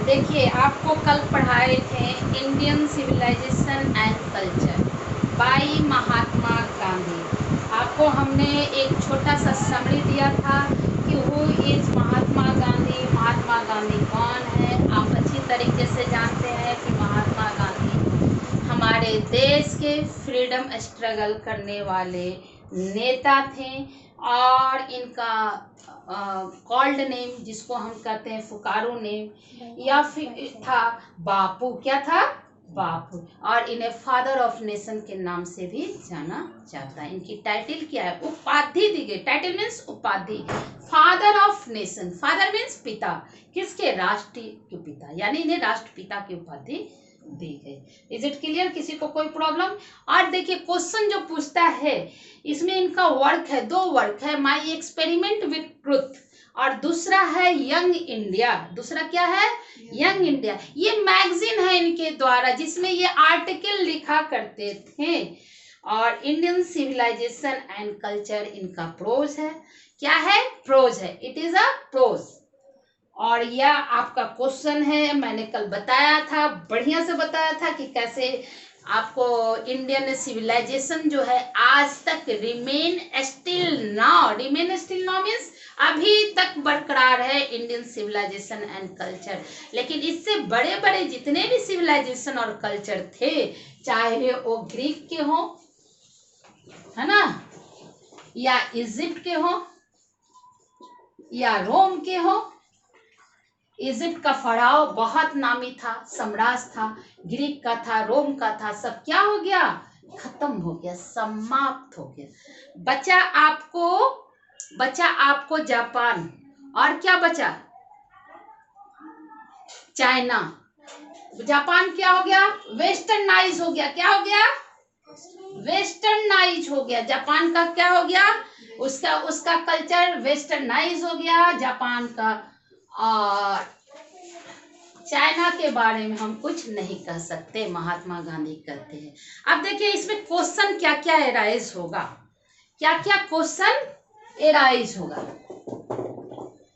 देखिए, आपको कल पढ़ाए थे Indian civilisation and culture by Mahatma Gandhi. आपको हमने एक छोटा सा समरी दिया था कि हु इज महात्मा गांधी, महात्मा गांधी कौन है। आप अच्छी तरीके से जानते हैं कि महात्मा गांधी हमारे देश के फ्रीडम स्ट्रगल करने वाले नेता थे और इनका कॉल्ड नेम जिसको हम कहते हैं फुकारू नेम या फिर था बापू। क्या था? बापू। और इन्हें फादर ऑफ नेशन के नाम से भी जाना जाता है। इनकी टाइटल क्या है? उपाधि दी गई। टाइटल मीन्स उपाधि। Father of nation, father means पिता। किसके? राष्ट्र के पिता, यानी इन्हें राष्ट्रपिता की उपाधि दी गई। Is it clear? किसी को कोई प्रॉब्लम? और देखिए क्वेश्चन जो पूछता है इसमें इनका वर्क है, दो वर्क है, माई एक्सपेरिमेंट विथ ट्रुथ और दूसरा है यंग इंडिया। दूसरा क्या है? Young India. ये मैगजीन है इनके द्वारा जिसमें ये आर्टिकल लिखा करते थे। और इंडियन सिविलाइजेशन एंड कल्चर इनका प्रोज है। क्या है? प्रोज है। It is a prose. और यह आपका क्वेश्चन है। मैंने कल बताया था, बढ़िया से बताया था कि कैसे आपको इंडियन सिविलाइजेशन जो है आज तक रिमेन स्टिल नाउ मीन्स अभी तक बरकरार है इंडियन सिविलाइजेशन एंड कल्चर। लेकिन इससे बड़े बड़े जितने भी सिविलाइजेशन और कल्चर थे, चाहे वो ग्रीक के हो, है ना, या इजिप्ट के हो, या रोम के हो। इजिप्ट का फराओ बहुत नामी था, सम्राट था। ग्रीक का था, रोम का था, सब क्या हो गया? खत्म हो गया, समाप्त हो गया। बचा आपको जापान। और क्या बचा? चाइना। जापान क्या हो गया? वेस्टर्नाइज हो गया। क्या हो गया? वेस्टर्नाइज हो गया। जापान का क्या हो गया? उसका कल्चर वेस्टर्नाइज हो गया जापान का। और चाइना के बारे में हम कुछ नहीं कह सकते, महात्मा गांधी कहते हैं। अब देखिए इसमें क्वेश्चन क्या क्या एराइज होगा, क्या क्या क्वेश्चन एराइज होगा।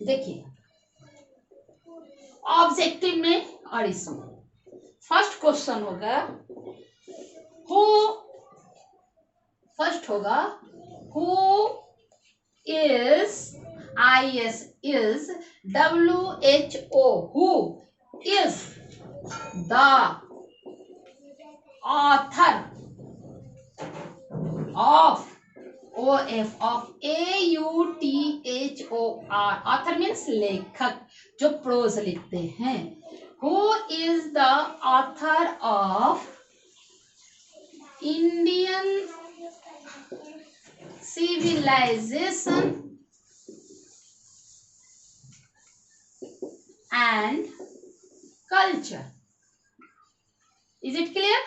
देखिए ऑब्जेक्टिव में और इसमें फर्स्ट क्वेश्चन होगा who is is WHO, who is the author of AUTHOR। author means लेखक, जो प्रोज लिखते हैं। who is the author of Indian civilization and culture। Is it clear?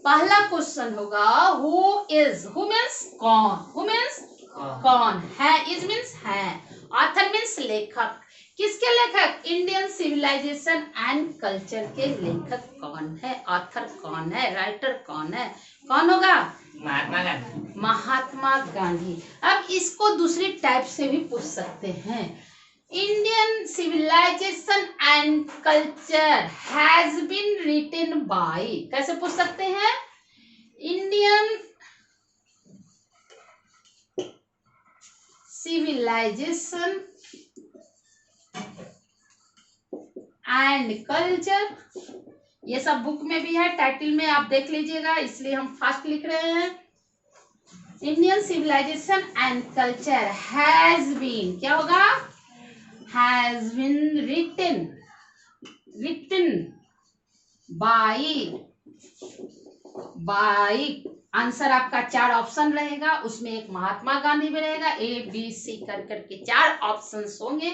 पहला क्वेश्चन होगा हु मीन्स कौन है, इज मीन्स है, ऑथर मीन्स लेखक। किसके लेखक? इंडियन सिविलाइजेशन एंड कल्चर के लेखक कौन है, ऑथर कौन है, राइटर कौन है? कौन होगा? महात्मा गांधी। अब इसको दूसरी टाइप से भी पूछ सकते हैं। Indian civilisation and culture has been written by. कैसे पूछ सकते हैं? इंडियन सिविलाइजेशन एंड कल्चर, ये सब बुक में भी है, टाइटल में आप देख लीजिएगा, इसलिए हम फास्ट लिख रहे हैं। Indian civilisation and culture has been, क्या होगा? has been written by answer आपका 4 ऑप्शन रहेगा, उसमें एक महात्मा गांधी भी रहेगा। ABC कर करके 4 ऑप्शंस होंगे।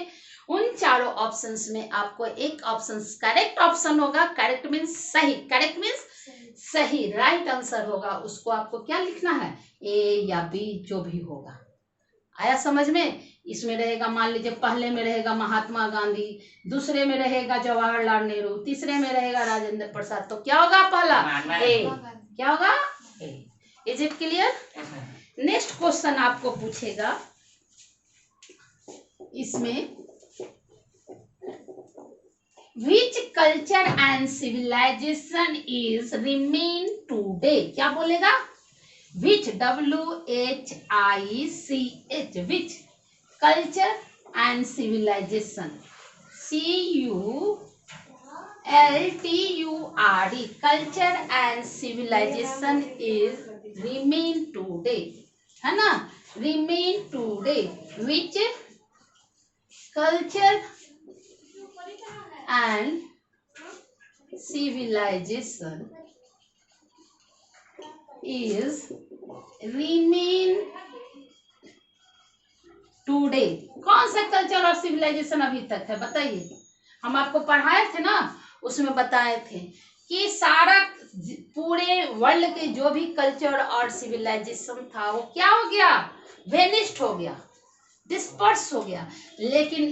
उन चारों ऑप्शंस में आपको एक ऑप्शन करेक्ट ऑप्शन होगा। करेक्ट मीन्स सही, करेक्ट मीन्स सही, राइट आंसर होगा। उसको आपको क्या लिखना है? A या B जो भी होगा। आया समझ में? इसमें रहेगा, मान लीजिए पहले में रहेगा महात्मा गांधी, दूसरे में रहेगा जवाहरलाल नेहरू, तीसरे में रहेगा राजेंद्र प्रसाद। तो क्या होगा? पहला ए। क्या होगा? A. Is it clear? Next question आपको पूछेगा, इसमें which culture and civilisation is remain today, क्या बोलेगा, which, WHICH, which culture and civilisation, CULTURE, culture and civilisation is remain today, है ना, remain today, which culture and civilisation is remain today. कौन सा culture और सिविलाइजेशन अभी तक है बताइए, हम आपको पढ़ाए थे ना, उसमें बताए थे कि सारा पूरे वर्ल्ड के जो भी कल्चर और सिविलाइजेशन था वो क्या हो गया, वेनिस्ड हो गया, डिस्पर्स हो गया, लेकिन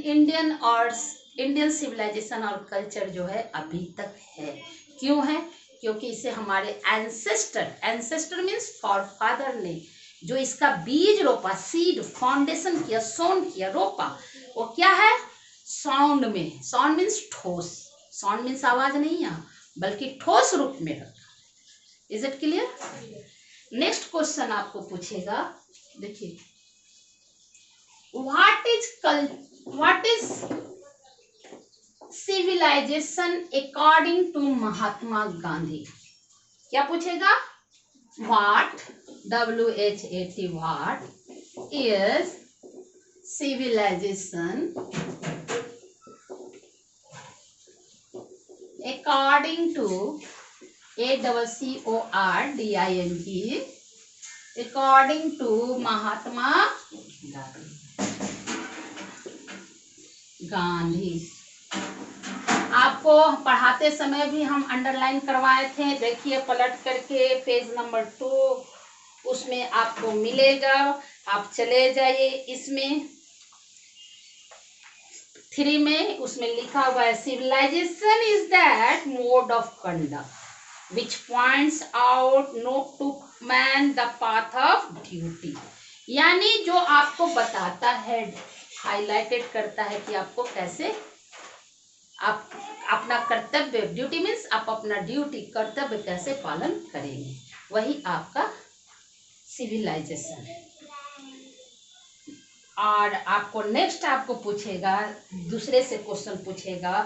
इंडियन सिविलाइजेशन और कल्चर जो है अभी तक है। क्यों है, क्योंकि इसे हमारे एंसेस्टर मीन्स फॉरफादर ने जो इसका बीज रोपा, सीड फाउंडेशन किया, सोन किया, रोपा, वो क्या है, साउंड में, साउंड मीन्स ठोस, साउंड मीन्स आवाज नहीं है बल्कि ठोस रूप में रखा। Is it clear? Next question आपको पूछेगा, देखिए, what is civilisation according to Mahatma Gandhi, क्या पूछेगा, what, WHAT, what is civilization according to ACCORDING according to Mahatma Gandhi. आपको पढ़ाते समय भी हम अंडरलाइन करवाए थे, देखिए पलट करके पेज नंबर 2 उसमें आपको मिलेगा, आप चले जाइए, इसमें 3 में उसमें लिखा हुआ है, civilisation is that mode of conduct which points out no to man the path of duty, यानी जो आपको बताता है, हाईलाइटेड करता है कि आपको कैसे आप अपना कर्तव्य, ड्यूटी मीन्स आप अपना ड्यूटी, कर्तव्य कैसे पालन करेंगे, वही आपका सिविलाइजेशन है। और आपको नेक्स्ट आपको पूछेगा, दूसरे से क्वेश्चन पूछेगा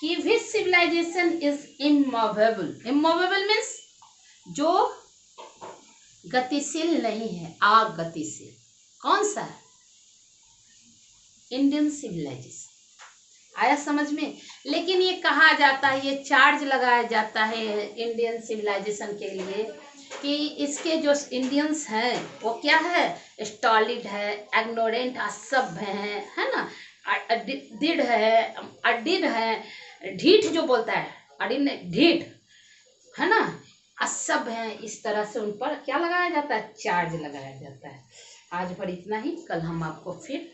कि which civilisation is immovable, immovable means जो गतिशील नहीं है, अगतिशील, कौन सा है, इंडियन सिविलाइजेशन। आया समझ में? लेकिन ये कहा जाता है, ये चार्ज लगाया जाता है इंडियन सिविलाइजेशन के लिए कि इसके जो इंडियंस हैं वो क्या है, स्टॉलिड है, इग्नोरेंट, असभ्य है ना, दृढ़ है, अडिर है, ढीठ जो बोलता है, अडिर ने ढीठ है ना, असभ्य है, इस तरह से उन पर क्या लगाया जाता है, चार्ज लगाया जाता है। आज पर इतना ही, कल हम आपको फिर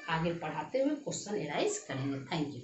आगे पढ़ाते हुए क्वेश्चन एराइज करेंगे। Thank you.